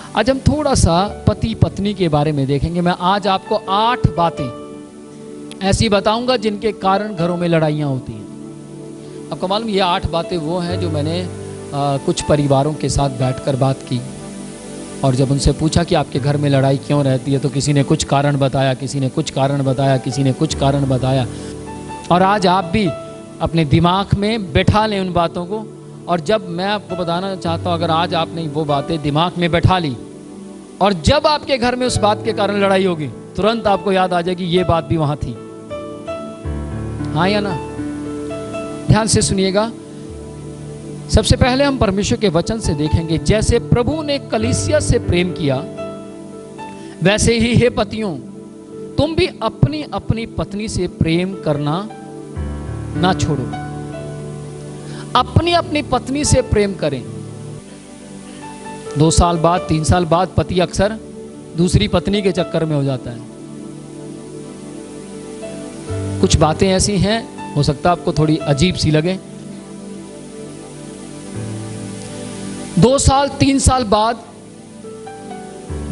आज हम थोड़ा सा पति पत्नी के बारे में देखेंगे। मैं आज आपको 8 बातें ऐसी बताऊंगा जिनके कारण घरों में लड़ाइयाँ होती हैं। आपको मालूम ये 8 बातें वो हैं जो मैंने कुछ परिवारों के साथ बैठकर बात की, और जब उनसे पूछा कि आपके घर में लड़ाई क्यों रहती है तो किसी ने कुछ कारण बताया, किसी ने कुछ कारण बताया, किसी ने कुछ कारण बताया। और आज आप भी अपने दिमाग में बैठा लें उन बातों को। और जब मैं आपको बताना चाहता हूँ, अगर आज आपने वो बातें दिमाग में बैठा ली और जब आपके घर में उस बात के कारण लड़ाई होगी, तुरंत आपको याद आ जाएगी ये बात भी वहाँ थी। हाँ या ना? ध्यान से सुनिएगा। सबसे पहले हम परमेश्वर के वचन से देखेंगे, जैसे प्रभु ने कलीसिया से प्रेम किया वैसे ही हे पतियों तुम भी अपनी अपनी पत्नी से प्रेम करना ना छोड़ो। अपनी अपनी पत्नी से प्रेम करें। 2 साल बाद 3 साल बाद पति अक्सर दूसरी पत्नी के चक्कर में हो जाता है। कुछ बातें ऐसी हैं, हो सकता है आपको थोड़ी अजीब सी लगे। 2 साल 3 साल बाद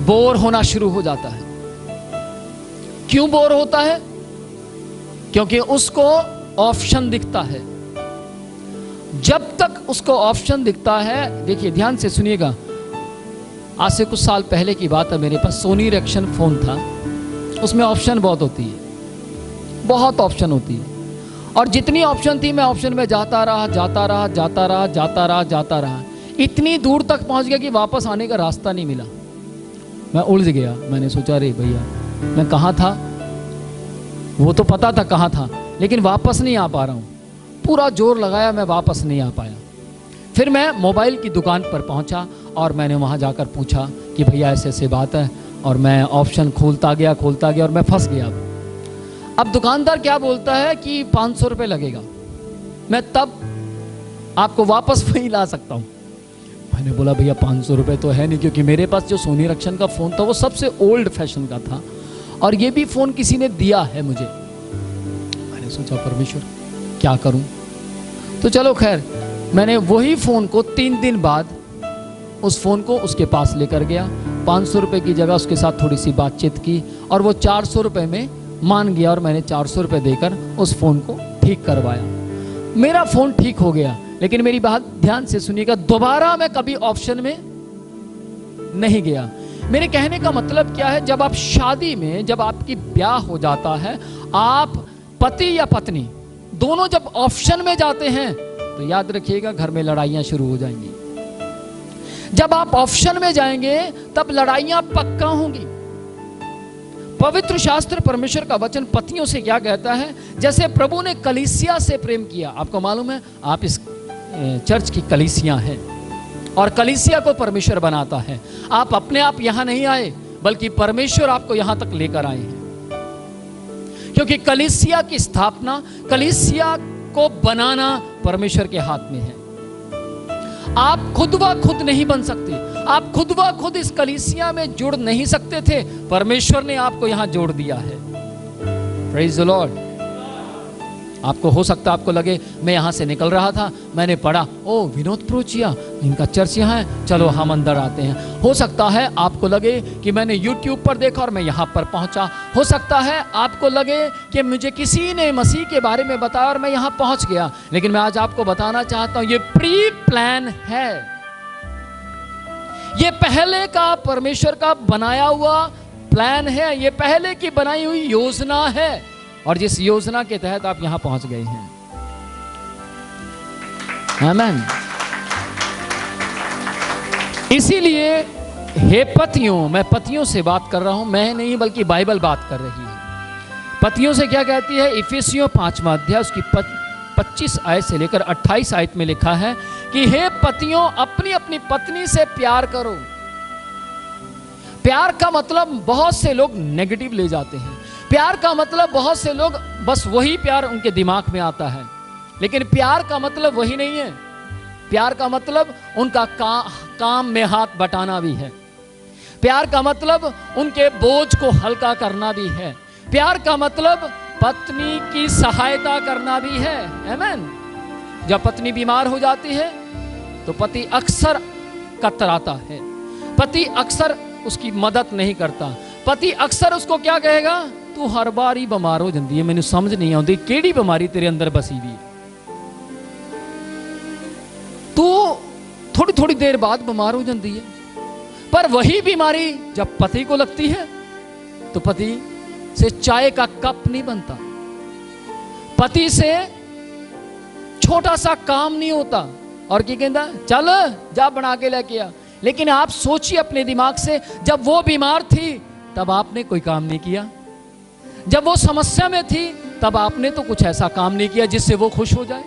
बोर होना शुरू हो जाता है। क्यों बोर होता है? क्योंकि उसको ऑप्शन दिखता है। जब तक उसको ऑप्शन दिखता है, देखिए ध्यान से सुनिएगा, आज से कुछ साल पहले की बात है, मेरे पास सोनी इरेक्शन फोन था। उसमें ऑप्शन बहुत होती है, बहुत ऑप्शन होती है। और जितनी ऑप्शन थी मैं ऑप्शन में जाता रहा, इतनी दूर तक पहुंच गया कि वापस आने का रास्ता नहीं मिला। मैं उलझ गया। मैंने सोचा अरे भैया मैं कहाँ था, वो तो पता था कहाँ था, लेकिन वापस नहीं आ पा रहा हूँ। पूरा जोर लगाया, मैं वापस नहीं आ पाया। फिर मैं मोबाइल की दुकान पर पहुँचा और मैंने वहाँ जाकर पूछा कि भैया ऐसे ऐसे बात है, और मैं ऑप्शन खोलता गया और मैं फंस गया। अब दुकानदार क्या बोलता है कि 500 रुपये लगेगा। मैं तब आपको वापस वहीं ला सकता हूँ। मैंने बोला भैया 500 रुपये तो है नहीं, क्योंकि मेरे पास जो सोनी इरेक्शन का फ़ोन था वो सबसे ओल्ड फैशन का था, और ये भी फ़ोन किसी ने दिया है मुझे। मैंने सोचा परमेश्वर क्या करूं। तो चलो खैर, मैंने वही फ़ोन को 3 दिन बाद उस फ़ोन को उसके पास लेकर गया। 500 रुपये की जगह उसके साथ थोड़ी सी बातचीत की और वो 400 रुपये में मान गया, और मैंने 400 रुपये देकर उस फ़ोन को ठीक करवाया। मेरा फ़ोन ठीक हो गया। लेकिन मेरी बात ध्यान से सुनिएगा, दोबारा मैं कभी ऑप्शन में नहीं गया। मेरे कहने का मतलब क्या है, जब आप शादी में, जब आपकी ब्याह हो जाता है, आप पति या पत्नी दोनों जब ऑप्शन में जाते हैं तो याद रखिएगा घर में लड़ाइयां शुरू हो जाएंगी। जब आप ऑप्शन में जाएंगे तब लड़ाइयां पक्का होंगी। पवित्र शास्त्र परमेश्वर का वचन पतियों से क्या कहता है, जैसे प्रभु ने कलीसिया से प्रेम किया। आपको मालूम है आप इस चर्च की कलीसिया हैं, और कलीसिया को परमेश्वर बनाता है। आप अपने आप यहां नहीं आए, बल्कि परमेश्वर आपको यहां तक लेकर आए हैं। क्योंकि कलीसिया की स्थापना, कलीसिया को बनाना परमेश्वर के हाथ में है। आप खुद व खुद नहीं बन सकते। आप खुद व खुद इस कलीसिया में जुड़ नहीं सकते थे। परमेश्वर ने आपको यहां जोड़ दिया है। Praise the Lord. आपको हो सकता है आपको लगे मैं यहाँ से निकल रहा था, मैंने पढ़ा ओ विनोद प्रोचिया इनका चर्च यहाँ है, चलो हम अंदर आते हैं। हो सकता है आपको लगे कि मैंने YouTube पर देखा और मैं यहाँ पर पहुँचा। हो सकता है आपको लगे कि मुझे किसी ने मसीह के बारे में बताया और मैं यहाँ पहुँच गया। लेकिन मैं आज आपको बताना चाहता हूँ, ये प्री प्लान है। ये पहले का परमेश्वर का बनाया हुआ प्लान है। ये पहले की बनाई हुई योजना है, और जिस योजना के तहत आप यहां पहुंच गए हैं। आमीन। इसीलिए हे पतियों, मैं पतियों से बात कर रहा हूं, मैं नहीं बल्कि बाइबल बात कर रही है। पतियों से क्या कहती है? इफिसियों 5वां अध्याय उसकी 25 आयत से लेकर 28 आयत में लिखा है कि हे पतियों अपनी अपनी पत्नी से प्यार करो। प्यार का मतलब बहुत से लोग नेगेटिव ले जाते हैं। प्यार का मतलब बहुत से लोग बस वही प्यार उनके दिमाग में आता है, लेकिन प्यार का मतलब वही नहीं है। प्यार का मतलब उनका काम में हाथ बटाना भी है। प्यार का मतलब उनके बोझ को हल्का करना भी है। प्यार का मतलब पत्नी की सहायता करना भी है। आमीन। जब पत्नी बीमार हो जाती है तो पति अक्सर कतराता है। पति अक्सर उसकी मदद नहीं करता। पति अक्सर उसको क्या कहेगा, तू हर बार ही बीमार हो जाती है, मैंने समझ नहीं आती केड़ी बीमारी तेरे अंदर बसी हुई है, तू थोड़ी थोड़ी देर बाद बीमार हो जाती है। पर वही बीमारी जब पति को लगती है तो पति से चाय का कप नहीं बनता, पति से छोटा सा काम नहीं होता, और क्या कहता, चल जा बना के लेके आ। लेकिन आप सोचिए अपने दिमाग से, जब वो बीमार थी तब आपने कोई काम नहीं किया, जब वो समस्या में थी तब आपने तो कुछ ऐसा काम नहीं किया जिससे वो खुश हो जाए।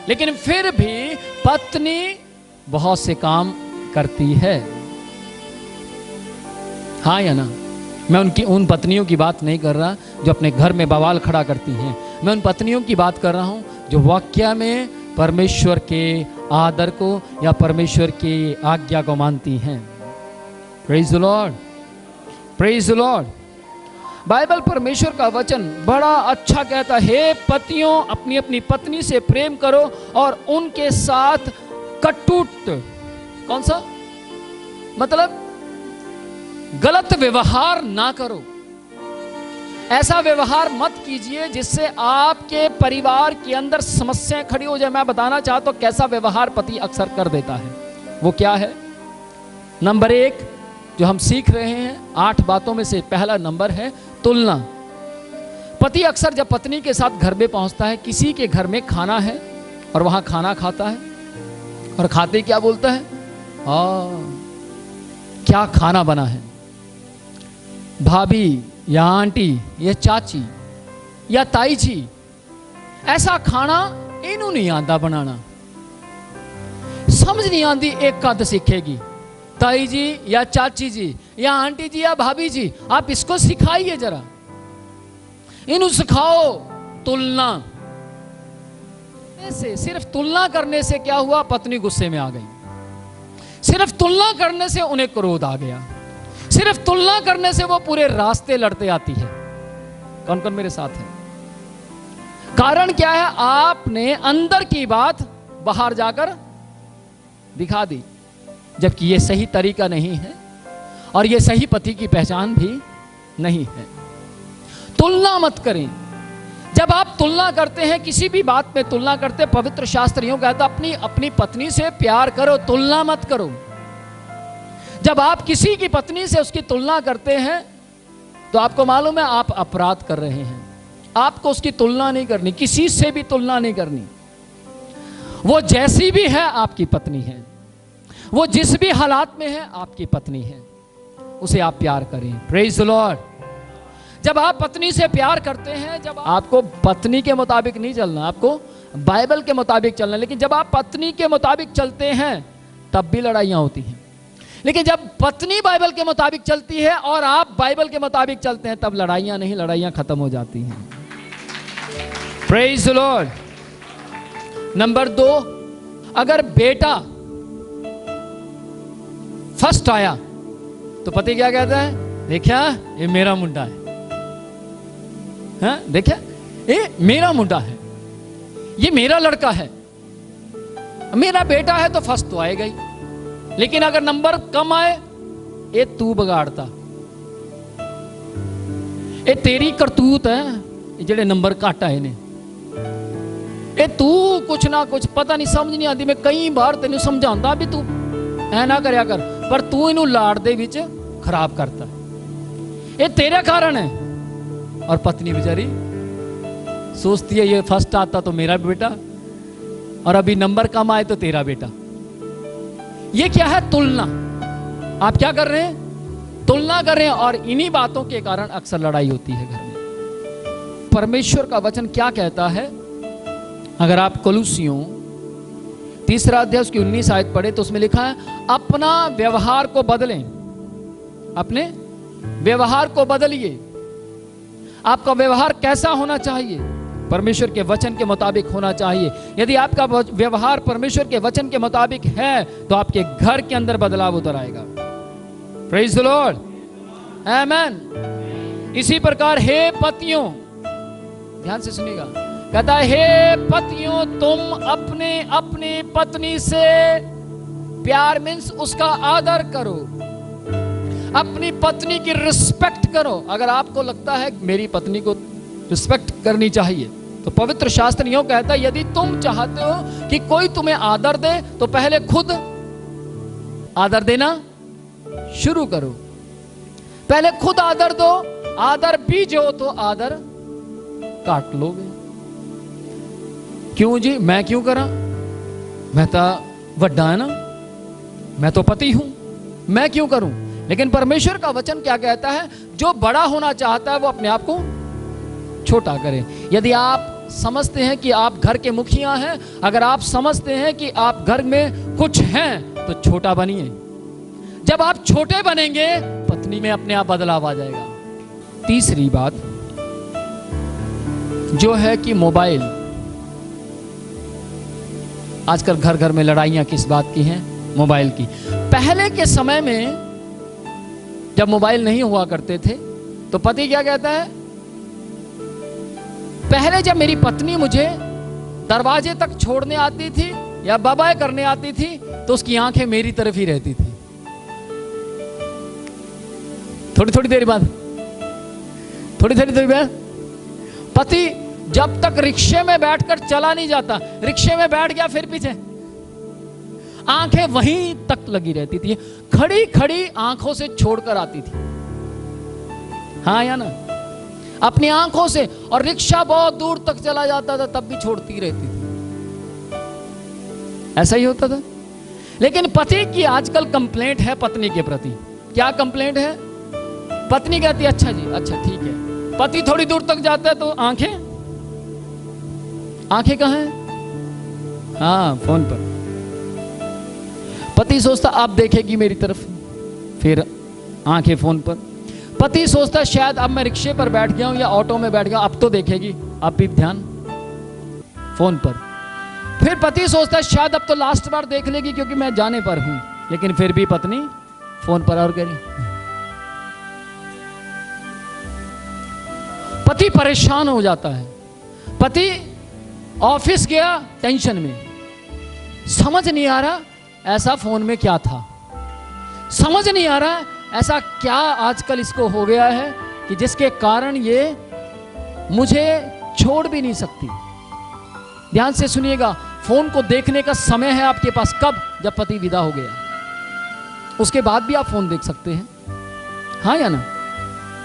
लेकिन फिर भी पत्नी बहुत से काम करती है, हाँ या ना। मैं उन पत्नियों की बात नहीं कर रहा जो अपने घर में बवाल खड़ा करती हैं, मैं उन पत्नियों की बात कर रहा हूं जो वाक्य में परमेश्वर के आदर को या परमेश्वर की आज्ञा को मानती हैं। Praise the Lord, praise the Lord. Bible परमेश्वर का वचन बड़ा अच्छा कहता है, हे पतियों अपनी अपनी पत्नी से प्रेम करो और उनके साथ कटुट, कौन सा मतलब गलत व्यवहार ना करो। ऐसा व्यवहार मत कीजिए जिससे आपके परिवार के अंदर समस्याएं खड़ी हो जाए। मैं बताना चाहता हूं कैसा व्यवहार पति अक्सर कर देता है, वो क्या है। नंबर 1 जो हम सीख रहे हैं 8 बातों में से पहला नंबर है तुलना। पति अक्सर जब पत्नी के साथ घर में पहुंचता है, किसी के घर में खाना है और वहां खाना खाता है, और खाते क्या बोलता है, क्या खाना बना है, भाभी या आंटी या चाची या ताई जी, ऐसा खाना इन्हों नहीं आता बनाना। समझ नहीं आती एक कद सीखेगी, ताई जी या चाची जी या आंटी जी या भाभी जी, आप इसको सिखाइए जरा, इन्हों सिखाओ तुलना। ऐसे सिर्फ तुलना करने से क्या हुआ, पत्नी गुस्से में आ गई। सिर्फ तुलना करने से उन्हें क्रोध आ गया। सिर्फ तुलना करने से वो पूरे रास्ते लड़ते आती है। कौन कौन मेरे साथ है? कारण क्या है, आपने अंदर की बात बाहर जाकर दिखा दी, जबकि ये सही तरीका नहीं है और ये सही पति की पहचान भी नहीं है। तुलना मत करें। जब आप तुलना करते हैं, किसी भी बात में तुलना करते, पवित्र शास्त्र यूं कहता अपनी अपनी पत्नी से प्यार करो, तुलना मत करो। जब आप किसी की पत्नी से उसकी तुलना करते हैं तो आपको मालूम है आप अपराध कर रहे हैं। आपको उसकी तुलना नहीं करनी, किसी से भी तुलना नहीं करनी। वो जैसी भी है आपकी पत्नी है, वो जिस भी हालात में है आपकी पत्नी है, उसे आप प्यार करें। Praise the Lord. जब आप पत्नी से प्यार करते हैं, जब आपको पत्नी के मुताबिक नहीं चलना, आपको बाइबल के मुताबिक चलना। लेकिन जब आप पत्नी के मुताबिक चलते हैं तब भी लड़ाइयां होती हैं। लेकिन जब पत्नी बाइबल के मुताबिक चलती है और आप बाइबल के मुताबिक चलते हैं तब लड़ाइयां नहीं, लड़ाइयां खत्म हो जाती हैं। Praise the Lord. नंबर 2, अगर बेटा फर्स्ट आया तो पति क्या कहता है, देखा ये मेरा मुंडा है, हाँ देखा ये मेरा मुंडा है, ये मेरा लड़का है, मेरा बेटा है तो फर्स्ट तो आएगा ही। लेकिन अगर नंबर कम आए, ये तू बिगाड़ता, ये तेरी करतूत है जेड़े नंबर घट आए ने, ये तू कुछ ना कुछ पता नहीं, समझ नहीं आती। मैं कई बार तेन समझाता भी तू ऐ ना करया कर, पर तू इनू लाड़ दे विच खराब करता, ये तेरे कारण है। और पत्नी बेचारी सोचती है ये फर्स्ट आता तो मेरा बेटा, और अभी नंबर कम आए तो तेरा बेटा। ये क्या है, तुलना। आप क्या कर रहे हैं, तुलना कर रहे हैं, और इन्हीं बातों के कारण अक्सर लड़ाई होती है घर में। परमेश्वर का वचन क्या कहता है, अगर आप कोलोसियों 3 अध्याय उसकी 19 आयत पढ़े तो उसमें लिखा है, अपना व्यवहार को बदलें, अपने व्यवहार को बदलिए। आपका व्यवहार कैसा होना चाहिए, परमेश्वर के वचन के मुताबिक होना चाहिए। यदि आपका व्यवहार परमेश्वर के वचन के मुताबिक है तो आपके घर के अंदर बदलाव उतर आएगा। प्रेज द लॉर्ड, आमेन। इसी प्रकार हे पतियों, ध्यान से सुनिएगा, कहता है हे पतियों तुम अपने अपनी पत्नी से प्यार मीन्स उसका आदर करो, अपनी पत्नी की रिस्पेक्ट करो। अगर आपको लगता है मेरी पत्नी को रिस्पेक्ट करनी चाहिए, तो पवित्र शास्त्र यूं कहता है, यदि तुम चाहते हो कि कोई तुम्हें आदर दे तो पहले खुद आदर देना शुरू करो। पहले खुद आदर दो, आदर बीजो तो आदर काट लोगे। क्यों जी, मैं क्यों करा, मैं तो वड्डा है ना, मैं तो पति हूं, मैं क्यों करूं। लेकिन परमेश्वर का वचन क्या कहता है, जो बड़ा होना चाहता है वो अपने आप को छोटा करे। यदि आप समझते हैं कि आप घर के मुखिया हैं, अगर आप समझते हैं कि आप घर में कुछ हैं, तो छोटा बनिए। जब आप छोटे बनेंगे, पत्नी में अपने आप बदलाव आ जाएगा। तीसरी बात जो है कि मोबाइल, आजकल घर घर में लड़ाइयां किस बात की हैं, मोबाइल की। पहले के समय में जब मोबाइल नहीं हुआ करते थे, तो पति क्या कहता है, पहले जब मेरी पत्नी मुझे दरवाजे तक छोड़ने आती थी या बाय बाय करने आती थी, तो उसकी आंखें मेरी तरफ ही रहती थी। थोड़ी थोड़ी देर बाद पति जब तक रिक्शे में बैठकर चला नहीं जाता, रिक्शे में बैठ गया फिर पीछे, आंखें वहीं तक लगी रहती थी, खड़ी खड़ी आंखों से छोड़कर आती थी। हाँ या ना, अपनी आंखों से। और रिक्शा बहुत दूर तक चला जाता था तब भी छोड़ती रहती थी। ऐसा ही होता था। लेकिन पति की आजकल कंप्लेंट है पत्नी के प्रति। क्या कंप्लेंट है, पत्नी कहती है अच्छा जी, अच्छा ठीक है। पति थोड़ी दूर तक जाता है तो आंखें कहां हैं, हाँ फोन पर। पति सोचता अब देखेगी मेरी तरफ, फिर आंखें फोन पर। पति सोचता शायद अब मैं रिक्शे पर बैठ गया हूं या ऑटो में बैठ गया, अब तो देखेगी, अब भी ध्यान फोन पर। फिर पति सोचता शायद अब तो लास्ट बार देख लेगी क्योंकि मैं जाने पर हूं, लेकिन फिर भी पत्नी फोन पर और करी। पति परेशान हो जाता है। पति ऑफिस गया टेंशन में, समझ नहीं आ रहा ऐसा फोन में क्या था, समझ नहीं आ रहा ऐसा क्या आजकल इसको हो गया है कि जिसके कारण ये मुझे छोड़ भी नहीं सकती। ध्यान से सुनिएगा, फोन को देखने का समय है आपके पास कब, जब पति विदा हो गया, उसके बाद भी आप फोन देख सकते हैं, हाँ या ना।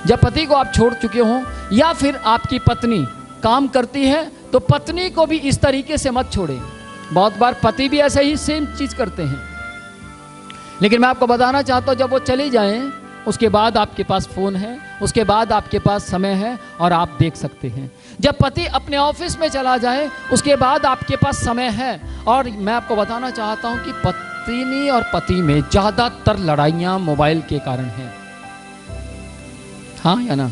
जब पति को आप छोड़ चुके हो, या फिर आपकी पत्नी काम करती है तो पत्नी को भी इस तरीके से मत छोड़े। बहुत बार पति भी ऐसा ही सेम चीज करते हैं। लेकिन मैं आपको बताना चाहता हूं, जब वो चली जाएं उसके बाद आपके पास फोन है, उसके बाद आपके पास समय है और आप देख सकते हैं। जब पति अपने ऑफिस में चला जाए उसके बाद आपके पास समय है। और मैं आपको बताना चाहता हूं कि पत्नी और पति में ज्यादातर लड़ाइयां मोबाइल के कारण हैं, हाँ या ना।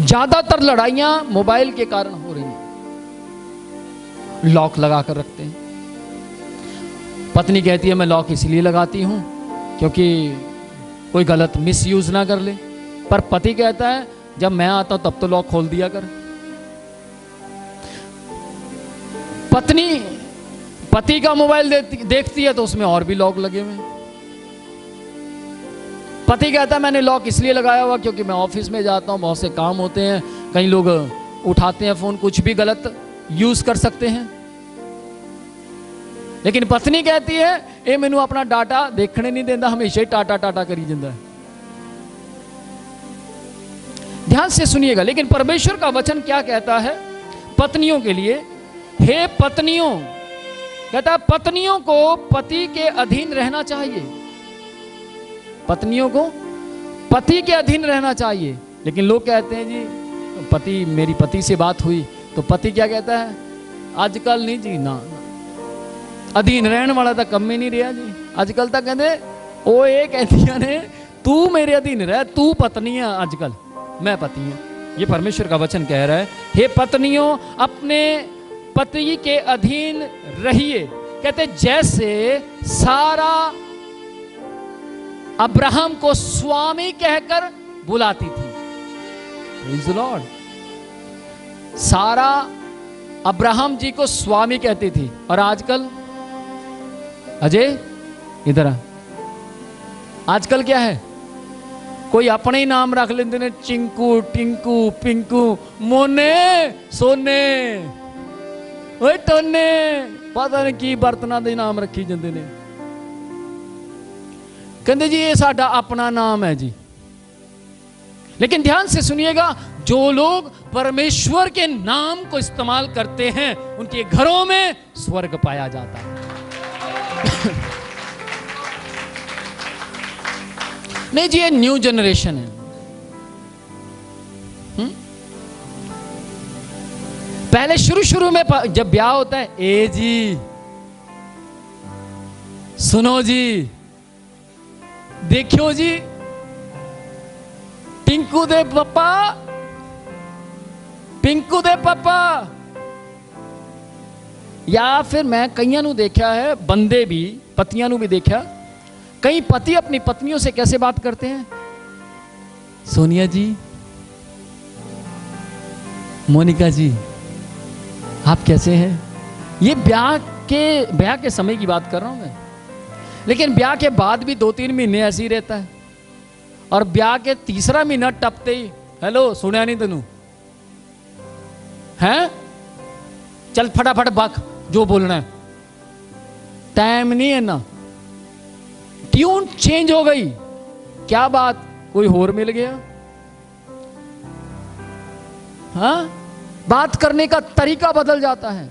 ज्यादातर लड़ाइयां मोबाइल के कारण हो रही हैं। लॉक लगा कर रखते हैं। पत्नी कहती है मैं लॉक इसलिए लगाती हूं क्योंकि कोई गलत मिसयूज ना कर ले, पर पति कहता है जब मैं आता हूं तब तो लॉक खोल दिया कर। पत्नी पति का मोबाइल देखती है तो उसमें और भी लॉक लगे हुए। पति कहता है मैंने लॉक इसलिए लगाया हुआ क्योंकि मैं ऑफिस में जाता हूं, बहुत से काम होते हैं, कई लोग उठाते हैं फोन, कुछ भी गलत यूज कर सकते हैं। लेकिन पत्नी कहती है ये मैनू अपना डाटा देखने नहीं देता, हमेशा ही टाटा टाटा करी जाता है। ध्यान से सुनिएगा, लेकिन परमेश्वर का वचन क्या कहता है पत्नियों के लिए। हे पत्नियों, कहता है पत्नियों को पति के अधीन रहना चाहिए, पत्नियों को पति के अधीन रहना चाहिए। लेकिन लोग कहते हैं जी पति, मेरी पति से बात हुई तो पति क्या कहता है, आजकल नहीं जी ना, अधीन रहने वाला तो कम ही नहीं रहा जी, आजकल तक कहते वो ये कहती ने तू मेरे अधीन रह, तू पत्नी है, आजकल मैं पति हूं। ये परमेश्वर का वचन कह रहा है हे पत्नियों अपने पति के अधीन रहिए। कहते जैसे सारा अब्राहम को स्वामी कहकर बुलाती थी। Praise the Lord. सारा अब्राहम जी को स्वामी कहती थी, और आजकल अजय इधर आ। आजकल क्या है, कोई अपने ही नाम रख लेते ने, चिंकू, टिंकू, पिंकू, मोने, सोने, ओए टोने, पता नहीं की बर्तना दे नाम रखी जाते ने। कहते जी ये साडा अपना नाम है जी। लेकिन ध्यान से सुनिएगा, जो लोग परमेश्वर के नाम को इस्तेमाल करते हैं उनके घरों में स्वर्ग पाया जाता है। नहीं जी, ये न्यू जनरेशन है। पहले शुरू में जब ब्याह होता है, ए जी, सुनो जी, देखियो जी, टिंकू दे पापा, पिंकू दे पापा। या फिर मैं कईयां नू देखा है, बंदे भी पतियां नू भी देखा, कई पति अपनी पत्नियों से कैसे बात करते हैं, सोनिया जी, मोनिका जी, आप कैसे हैं। ये ब्याह के समय की बात कर रहा हूं मैं। लेकिन ब्याह के बाद भी 2-3 महीने ऐसे ही रहता है, और ब्याह के तीसरा महीना टपते ही, हेलो सुनिया नहीं तेनू हैं, चल फटाफट बक जो बोलना है, टाइम नहीं है ना। ट्यून चेंज हो गई। क्या बात, कोई और मिल गया? हाँ, बात करने का तरीका बदल जाता है।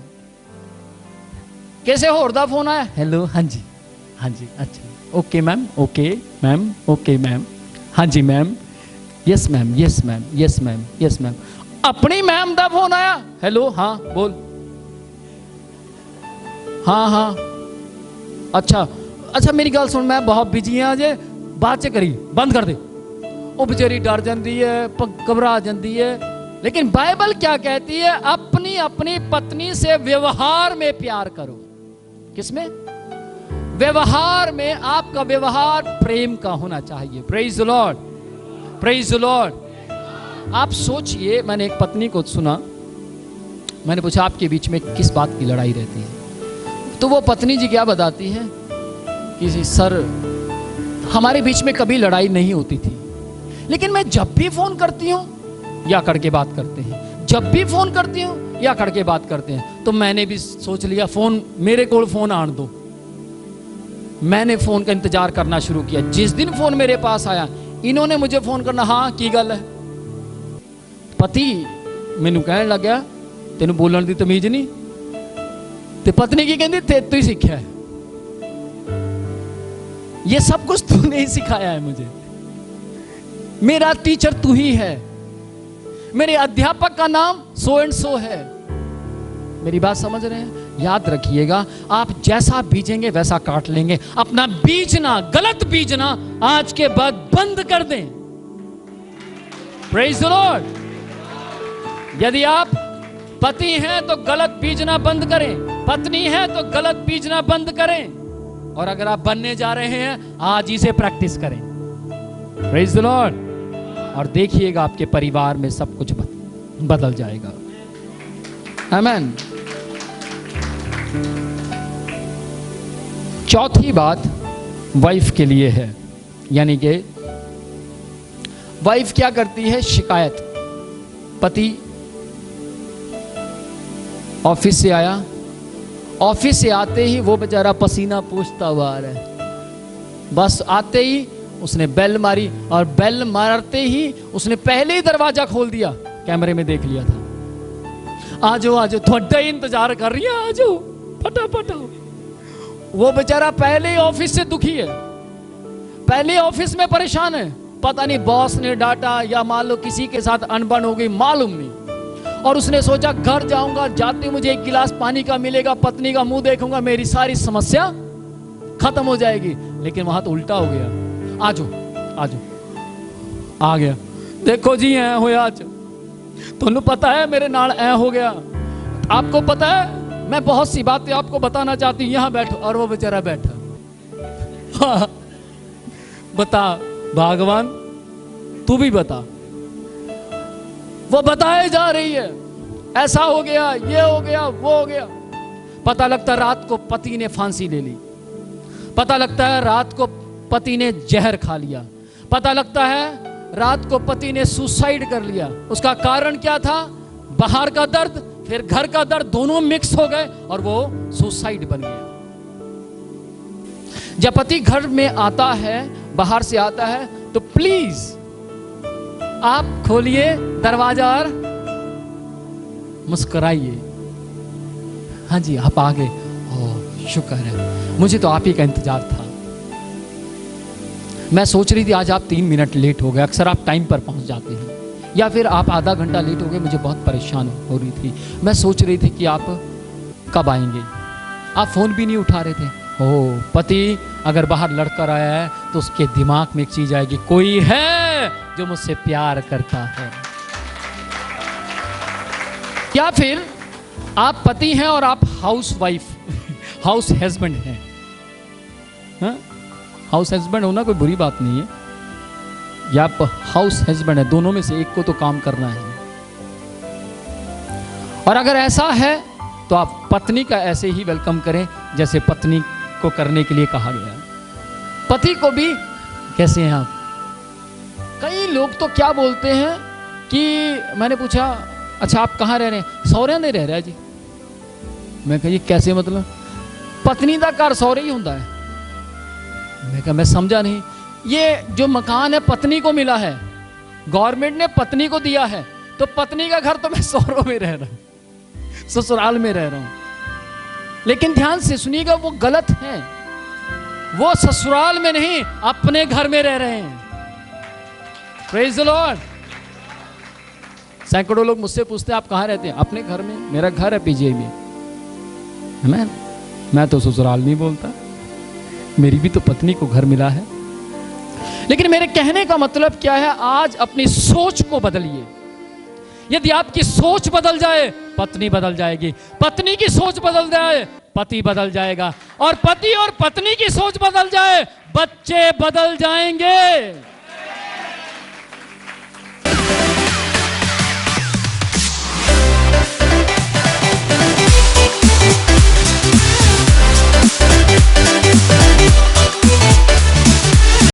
कैसे होर दा फोन आया, हेलो, हाँ जी, हाँ जी, अच्छा, okay ma'am, okay ma'am, okay ma'am, हाँ जी ma'am, yes ma'am, yes ma'am, yes ma'am, yes ma'am. अपनी मैम दा फोन आया, हेलो, हाँ बोल, हाँ हाँ, अच्छा अच्छा मेरी गल सुन, मैं बहुत बिजी हाँ अजे, बाद च करी, बंद कर दे। वो बेचारी डर जाती है, घबरा जाती है। लेकिन बाइबल क्या कहती है, अपनी अपनी पत्नी से व्यवहार में प्यार करो। किसमें? व्यवहार में। आपका व्यवहार प्रेम का होना चाहिए। Praise the Lord, praise the Lord. आप सोचिए, मैंने एक पत्नी को सुना, मैंने पूछा आपके बीच में किस बात की लड़ाई रहती है, तो वो पत्नी जी क्या बताती है कि सर हमारे बीच में कभी लड़ाई नहीं होती थी, लेकिन मैं जब भी फोन करती हूँ या करके बात करते हैं, जब भी फोन करती हूँ या करके बात करते हैं, तो मैंने भी सोच लिया फोन मेरे को फोन आन दो। मैंने फोन का इंतजार करना शुरू किया। जिस दिन फोन मेरे पास आया, इन्होंने मुझे फोन करना, हाँ की गल है। पति मैनू कहने लग गया तेन बोलने की तमीज नहीं, ते पत्नी की कहती ते तू ही सीखा है, ये सब कुछ तूने ही सिखाया है मुझे, मेरा टीचर तू ही है, मेरे अध्यापक का नाम सो एंड सो है। मेरी बात समझ रहे हैं? याद रखिएगा, आप जैसा बीजेंगे वैसा काट लेंगे। अपना बीजना, गलत बीजना आज के बाद बंद कर दें। Praise the Lord. यदि आप पति हैं तो गलत बीजना बंद करें, पत्नी है तो गलत बीजना बंद करें, और अगर आप बनने जा रहे हैं आज ही से प्रैक्टिस करें। Praise the Lord. और देखिएगा आपके परिवार में सब कुछ बदल जाएगा। आमीन। चौथी बात वाइफ के लिए है, यानी कि वाइफ क्या करती है? शिकायत। पति ऑफिस से आया, ऑफिस से आते ही वो बेचारा पसीना पोंछता हुआ आ रहा है। बस आते ही उसने बेल मारी, और बेल मारते ही उसने पहले ही दरवाजा खोल दिया। कैमरे में देख लिया था। आजो आजो, थोड़ा इंतजार कर रही है, आजो फटाफट आओ। वो बेचारा पहले ही ऑफिस से दुखी है, पहले ऑफिस में परेशान है। पता नहीं बॉस ने डांटा या मान लो किसी के साथ अनबन हो गई, मालूम नहीं। और उसने सोचा घर जाऊंगा, जाते मुझे एक गिलास पानी का मिलेगा, पत्नी का मुंह देखूंगा, मेरी सारी समस्या खत्म हो जाएगी। लेकिन वहां तो उल्टा हो गया। आजो आजो, आ गया। देखो जी ऐ होया, आज तुम पता है मेरे नाल ऐ हो गया। आपको पता है मैं बहुत सी बातें आपको बताना चाहती हूँ, यहां बैठो। और वो बेचारा बैठा। हाँ, बता भगवान, तू भी बता। वो बताए जा रही है, ऐसा हो गया, ये हो गया, वो हो गया। पता लगता रात को पति ने फांसी ले ली। पता लगता है रात को पति ने जहर खा लिया, पता लगता है रात को पति ने सुसाइड कर लिया। उसका कारण क्या था? बाहर का दर्द फिर घर का दर्द दोनों मिक्स हो गए और वो सुसाइड बन गया। जब पति घर में आता है, बाहर से आता है, तो प्लीज आप खोलिए दरवाजा और मुस्कुराइए। हाँ जी, आप आ गए, ओह शुक्र है, मुझे तो आप ही का इंतजार था। मैं सोच रही थी आज आप 3 मिनट लेट हो गए, अक्सर आप टाइम पर पहुंच जाते हैं, या फिर आप आधा घंटा लेट हो गए, मुझे बहुत परेशान हो रही थी। मैं सोच रही थी कि आप कब आएंगे, आप फोन भी नहीं उठा रहे थे। ओह, पति अगर बाहर लड़कर आया है तो उसके दिमाग में एक चीज आएगी, कोई है जो मुझसे प्यार करता है। या फिर आप पति हैं और आप हाउस वाइफ, हाउस हस्बैंड हैं। हाउस हस्बैंड होना कोई बुरी बात नहीं है, या आप हाउस हस्बैंड है, दोनों में से एक को तो काम करना है। और अगर ऐसा है तो आप पत्नी का ऐसे ही वेलकम करें जैसे पत्नी को करने के लिए कहा गया। पति को भी, कैसे हैं आप? कई लोग तो क्या बोलते हैं कि मैंने पूछा, अच्छा आप कहाँ रह रहे हैं? सौरे नहीं रह रहा जी। मैं कहा, ये कैसे मतलब? पत्नी का घर सौरे ही होता है। मैं कहा, मैं समझा नहीं। ये जो मकान है पत्नी को मिला है, गवर्नमेंट ने पत्नी को दिया है, तो पत्नी का घर तो मैं सौरों में रह रहा हूं, ससुराल में रह रहा हूं। लेकिन ध्यान से सुनिएगा, वो गलत है। वो ससुराल में नहीं, अपने घर में रह रहे हैं। Praise the Lord. सैकड़ों लोग मुझसे पूछते हैं आप कहां रहते हैं? अपने घर में। मेरा घर है पीजीआई में। मैं तो ससुराल नहीं बोलता, मेरी भी तो पत्नी को घर मिला है। लेकिन मेरे कहने का मतलब क्या है? आज अपनी सोच को बदलिए। यदि आपकी सोच बदल जाए, पत्नी बदल जाएगी। पत्नी की सोच बदल जाए, पति बदल जाएगा। और पति और पत्नी की सोच बदल जाए, बच्चे बदल जाएंगे।